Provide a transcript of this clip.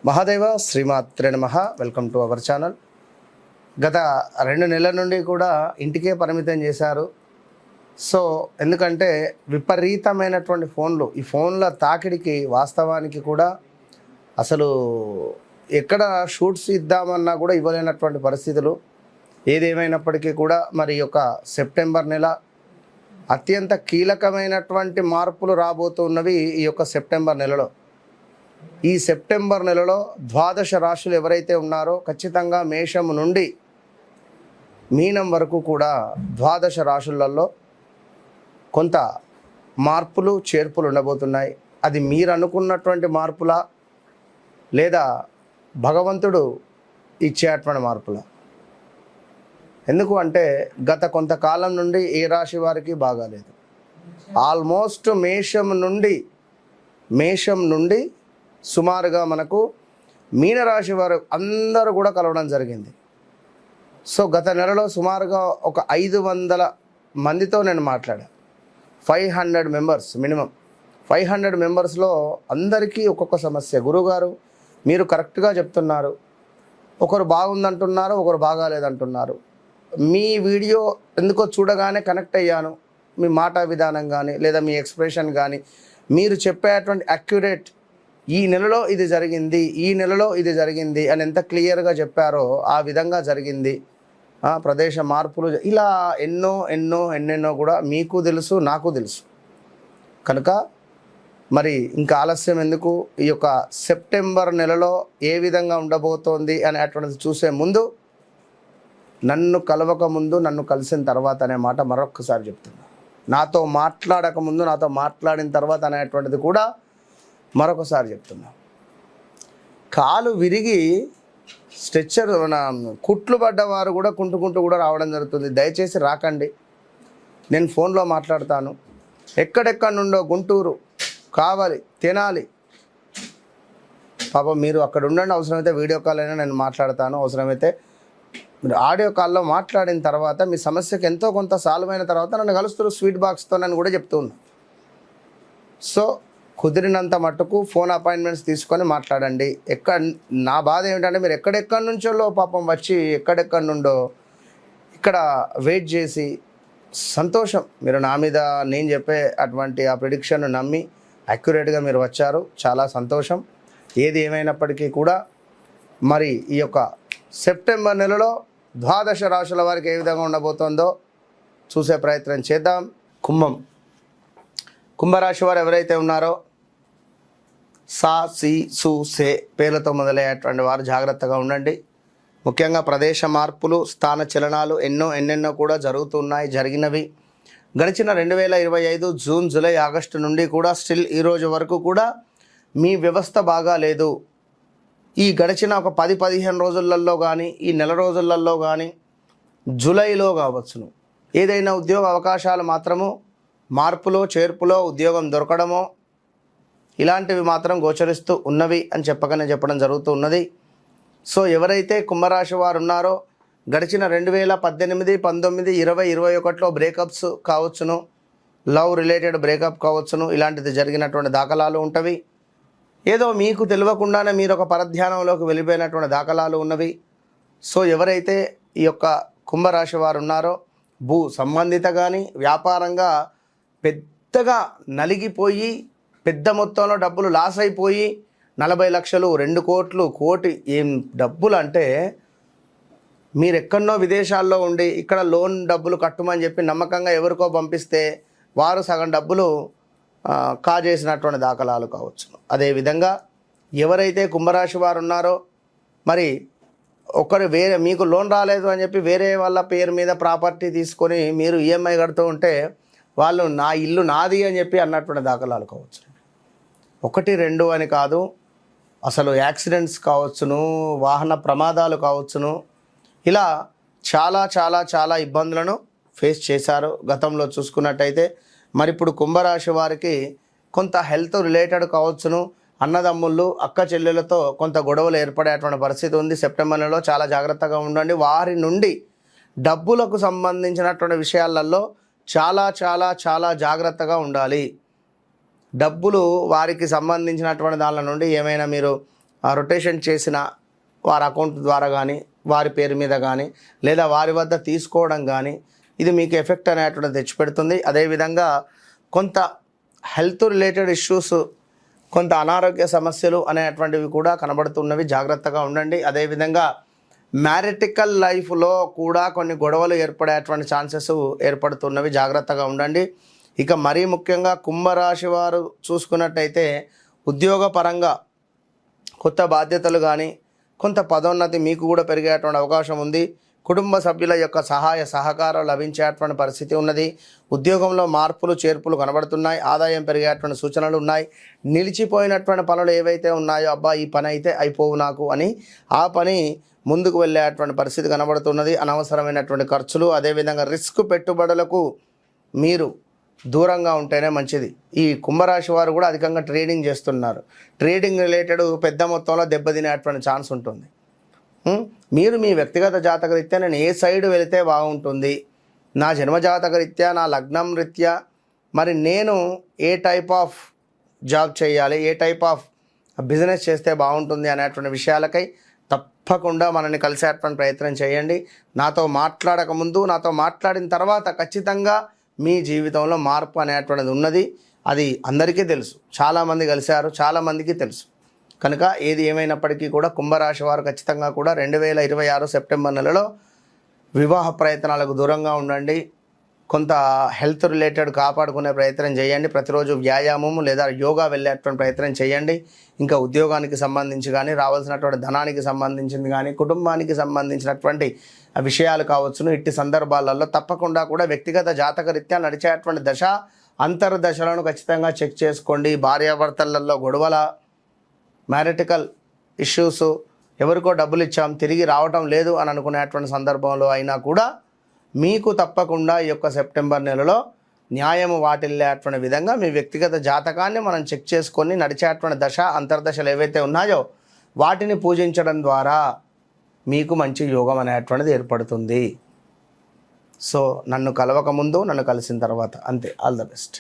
మహాదేవ శ్రీమాత్రే నమః. Welcome to our channel. గత 2 నెలల నుండి కూడా ఇంటికే పరిమితం చేశారు. సో ఎందుకంటే విపరీతమైనటువంటి ఫోన్లు, ఈ ఫోన్ల తాకిడికి వాస్తవానికి కూడా అసలు ఎక్కడ షూట్స్ ఇద్దామన్నా కూడా ఇవ్వలేనటువంటి పరిస్థితులు. ఏదేమైనప్పటికీ కూడా మరి యొక్క సెప్టెంబర్ నెల అత్యంత కీలకమైనటువంటి మార్పులు రాబోతున్నవి ఈ యొక్క సెప్టెంబర్ నెలలో. ఈ సెప్టెంబర్ నెలలో ద్వాదశ రాశులు ఎవరైతే ఉన్నారో ఖచ్చితంగా మేషం నుండి మీనం వరకు కూడా ద్వాదశ రాశులలో కొంత మార్పులు చేర్పులు ఉండబోతున్నాయి. అది మీరు అనుకున్నటువంటి మార్పులా లేదా భగవంతుడు ఇచ్చేటువంటి మార్పులా? ఎందుకు అంటే గత కొంతకాలం నుండి ఏ రాశి వారికి బాగాలేదు. ఆల్మోస్ట్ మేషం నుండి సుమారుగా మనకు మీనరాశి వారు అందరూ కూడా కలవడం జరిగింది. సో గత నెలలో సుమారుగా ఒక 500 మందితో నేను మాట్లాడా. 500 మెంబర్స్ మినిమం. 500 మెంబర్స్లో అందరికీ ఒక్కొక్క సమస్య. గురువుగారు మీరు కరెక్ట్గా చెప్తున్నారు, ఒకరు బాగుందంటున్నారు, ఒకరు బాగాలేదంటున్నారు. మీ వీడియో ఎందుకో చూడగానే కనెక్ట్ అయ్యాను. మీ మాట విధానం కానీ లేదా మీ ఎక్స్ప్రెషన్ కానీ మీరు చెప్పేటువంటి అక్యురేట్, ఈ నెలలో ఇది జరిగింది, ఈ నెలలో ఇది జరిగింది అని ఎంత క్లియర్గా చెప్పారో ఆ విధంగా జరిగింది. ప్రదేశ మార్పులు ఇలా ఎన్నెన్నో కూడా మీకు తెలుసు, నాకు తెలుసు. కనుక మరి ఇంకా ఆలస్యం ఎందుకు? ఈ యొక్క సెప్టెంబర్ నెలలో ఏ విధంగా ఉండబోతోంది అనేటువంటిది చూసే ముందు, నన్ను కలవక ముందు, నన్ను కలిసిన తర్వాత అనే మాట మరొక్కసారి చెప్తున్నా. నాతో మాట్లాడక ముందు, నాతో మాట్లాడిన తర్వాత అనేటువంటిది కూడా మరొకసారి చెప్తున్నా. కాలు విరిగి స్ట్రెచ్చర్ కుట్లు పడ్డవారు కూడా కుంటుకుంటూ కూడా రావడం జరుగుతుంది. దయచేసి రాకండి. నేను ఫోన్లో మాట్లాడతాను. ఎక్కడెక్కడి నుండో గుంటూరు, కావాలి, తెనాలి, పాపం మీరు అక్కడ ఉండండి. అవసరమైతే వీడియో కాల్ అయినా నేను మాట్లాడతాను. అవసరమైతే మీరు ఆడియో కాల్లో మాట్లాడిన తర్వాత మీ సమస్యకి ఎంతో కొంత సాల్వ్ అయిన తర్వాత నన్ను కలుస్తారు స్వీట్ బాక్స్తో అని కూడా చెప్తూ ఉన్నా. సో కుదిరినంత మట్టుకు ఫోన్ అపాయింట్మెంట్స్ తీసుకొని మాట్లాడండి. నా బాధ ఏమిటంటే మీరు ఎక్కడెక్కడి నుంచో పాపం వచ్చి ఎక్కడెక్కడి నుండో ఇక్కడ వెయిట్ చేసి, సంతోషం మీరు నా మీద నేను చెప్పే అటువంటి ఆ ప్రిడిక్షన్ నమ్మి అక్యురేట్గా మీరు వచ్చారు. చాలా సంతోషం. ఏది ఏమైనప్పటికీ కూడా మరి ఈ యొక్క సెప్టెంబర్ నెలలో ద్వాదశ రాశుల వారికి ఏ విధంగా ఉండబోతోందో చూసే ప్రయత్నం చేద్దాం. కుంభరాశి వారు ఎవరైతే ఉన్నారో సా, సి, సు, సే పేర్లతో మొదలయ్యేటువంటి వారు జాగ్రత్తగా ఉండండి. ముఖ్యంగా ప్రదేశ మార్పులు, స్థాన చలనాలు ఎన్నెన్నో కూడా జరుగుతున్నాయి, జరిగినవి. గడిచిన 2025 జూన్, జూలై, ఆగస్టు నుండి కూడా స్టిల్ ఈరోజు వరకు కూడా మీ వ్యవస్థ బాగా లేదు. ఈ గడిచిన ఒక 10-15 రోజులలో కానీ, ఈ నెల రోజులలో కానీ, జూలైలో కావచ్చును, ఏదైనా ఉద్యోగ అవకాశాలు మాత్రము మార్పులో చేర్పులో ఉద్యోగం దొరకడమో ఇలాంటివి మాత్రం గోచరిస్తూ ఉన్నవి అని చెప్పడం జరుగుతూ ఉన్నది. సో ఎవరైతే కుంభరాశి వారు ఉన్నారో గడిచిన 2018, 19, 20, 21లో బ్రేకప్స్ కావచ్చును, లవ్ రిలేటెడ్ బ్రేకప్ కావచ్చును, ఇలాంటిది జరిగినటువంటి దాఖలాలు ఉంటవి. ఏదో మీకు తెలియకుండానే మీరు ఒక పరధ్యానంలోకి వెళ్ళిపోయినటువంటి దాఖలాలు ఉన్నవి. సో ఎవరైతే ఈ యొక్క కుంభరాశి వారు ఉన్నారో భూ సంబంధిత కానీ వ్యాపారంగా పెద్దగా నలిగిపోయి పెద్ద మొత్తంలో డబ్బులు లాస్ అయిపోయి 40 లక్షలు, 2 కోట్లు, కోటి ఏం డబ్బులు అంటే మీరు ఎక్కడనో విదేశాల్లో ఉండి ఇక్కడ లోన్ డబ్బులు కట్టమని చెప్పి నమ్మకంగా ఎవరికో పంపిస్తే వారు సగం డబ్బులు కాజేసినటువంటి దాఖలాలు కావచ్చు. అదేవిధంగా ఎవరైతే కుంభరాశి వారు ఉన్నారో మరి వేరే మీకు లోన్ రాలేదు అని చెప్పి వేరే వాళ్ళ పేరు మీద ప్రాపర్టీ తీసుకొని మీరు ఈఎంఐ కడుతూ ఉంటే వాళ్ళు నా ఇల్లు నాది అని చెప్పి అన్నటువంటి దాఖలాలు కావచ్చు. 1, 2 అని కాదు, అసలు యాక్సిడెంట్స్ కావచ్చును, వాహన ప్రమాదాలు కావచ్చును, ఇలా చాలా ఇబ్బందులను ఫేస్ చేశారు గతంలో చూసుకున్నట్టయితే. మరి ఇప్పుడు కుంభరాశి వారికి కొంత హెల్త్ రిలేటెడ్ కావచ్చును, అన్నదమ్ముళ్ళు, అక్క చెల్లెలతో కొంత గొడవలు ఏర్పడేటువంటి పరిస్థితి ఉంది. సెప్టెంబర్ నెలలో చాలా జాగ్రత్తగా ఉండండి. వారి నుండి డబ్బులకు సంబంధించినటువంటి విషయాలలో చాలా జాగ్రత్తగా ఉండాలి. డబ్బులు వారికి సంబంధించినటువంటి దానిల నుండి ఏమైనా మీరు రొటేషన్ చేసిన వారి అకౌంట్ ద్వారా కానీ వారి పేరు మీద కానీ లేదా వారి వద్ద తీసుకోవడం కానీ ఇది మీకు ఎఫెక్ట్ అనేటువంటిది తెచ్చిపెడుతుంది. అదేవిధంగా కొంత హెల్త్ రిలేటెడ్ ఇష్యూస్, కొంత అనారోగ్య సమస్యలు అనేటువంటివి కూడా కనబడుతున్నవి, జాగ్రత్తగా ఉండండి. అదేవిధంగా మ్యారిటికల్ లైఫ్లో కూడా కొన్ని గొడవలు ఏర్పడేటువంటి ఛాన్సెస్ ఏర్పడుతున్నవి, జాగ్రత్తగా ఉండండి. ఇక మరీ ముఖ్యంగా కుంభరాశి వారు చూసుకున్నట్టయితే ఉద్యోగపరంగా కొత్త బాధ్యతలు కానీ కొంత పదోన్నతి మీకు కూడా పెరిగేటువంటి అవకాశం ఉంది. కుటుంబ సభ్యుల యొక్క సహాయ సహకారం లభించేటువంటి పరిస్థితి ఉన్నది. ఉద్యోగంలో మార్పులు చేర్పులు కనబడుతున్నాయి. ఆదాయం పెరిగేటువంటి సూచనలు ఉన్నాయి. నిలిచిపోయినటువంటి పనులు ఏవైతే ఉన్నాయో, అబ్బా ఈ పని అయితే అయిపోవు నాకు అని ఆ పని ముందుకు వెళ్ళేటువంటి పరిస్థితి కనబడుతున్నది. అనవసరమైనటువంటి ఖర్చులు, అదేవిధంగా రిస్క్ పెట్టుబడులకు మీరు దూరంగా ఉంటేనే మంచిది. ఈ కుంభరాశి వారు కూడా అధికంగా ట్రేడింగ్ చేస్తున్నారు. ట్రేడింగ్ రిలేటెడ్ పెద్ద మొత్తంలో దెబ్బతినేటువంటి ఛాన్స్ ఉంటుంది. మీరు మీ వ్యక్తిగత జాతక రీత్యా నేను ఏ సైడ్ వెళితే బాగుంటుంది, నా జన్మజాతక రీత్యా, నా లగ్నం రీత్యా మరి నేను ఏ టైప్ ఆఫ్ జాబ్ చేయాలి, ఏ టైప్ ఆఫ్ బిజినెస్ చేస్తే బాగుంటుంది అనేటువంటి విషయాలకై తప్పకుండా మనల్ని కలిసేటువంటి ప్రయత్నం చేయండి. నాతో మాట్లాడకముందు, నాతో మాట్లాడిన తర్వాత ఖచ్చితంగా మీ జీవితంలో మార్పు అనేటువంటిది ఉన్నది. అది అందరికీ తెలుసు, చాలామంది కలిశారు, చాలామందికి తెలుసు. కనుక ఏది ఏమైనప్పటికీ కూడా కుంభరాశి వారు ఖచ్చితంగా కూడా 2026 సెప్టెంబర్ నెలలో వివాహ ప్రయత్నాలకు దూరంగా ఉండండి. కొంత హెల్త్ రిలేటెడ్ కాపాడుకునే ప్రయత్నం చేయండి. ప్రతిరోజు వ్యాయామం లేదా యోగా వెళ్ళేటువంటి ప్రయత్నం చేయండి. ఇంకా ఉద్యోగానికి సంబంధించి కానీ, రావాల్సినటువంటి ధనానికి సంబంధించింది కానీ, కుటుంబానికి సంబంధించినటువంటి విషయాలు కావచ్చును. ఇట్టి సందర్భాలలో తప్పకుండా కూడా వ్యక్తిగత జాతక రీత్యా నడిచేటువంటి దశ అంతర్దశలను ఖచ్చితంగా చెక్ చేసుకోండి. భార్యాభర్తలలో గొడవల, మ్యారిటికల్ ఇష్యూస్, ఎవరికో డబ్బులు ఇచ్చాం తిరిగి రావటం లేదు అని అనుకునేటువంటి సందర్భంలో అయినా కూడా మీకు తప్పకుండా ఈ యొక్క సెప్టెంబర్ నెలలో న్యాయము వాటిల్లేటువంటి విధంగా మీ వ్యక్తిగత జాతకాన్ని మనం చెక్ చేసుకొని నడిచేటువంటి దశ అంతర్దశలు ఏవైతే ఉన్నాయో వాటిని పూజించడం ద్వారా మీకు మంచి యోగం అనేటువంటిది ఏర్పడుతుంది. సో నన్ను కలవక ముందు, నన్ను కలిసిన తర్వాత అంతే. All the best.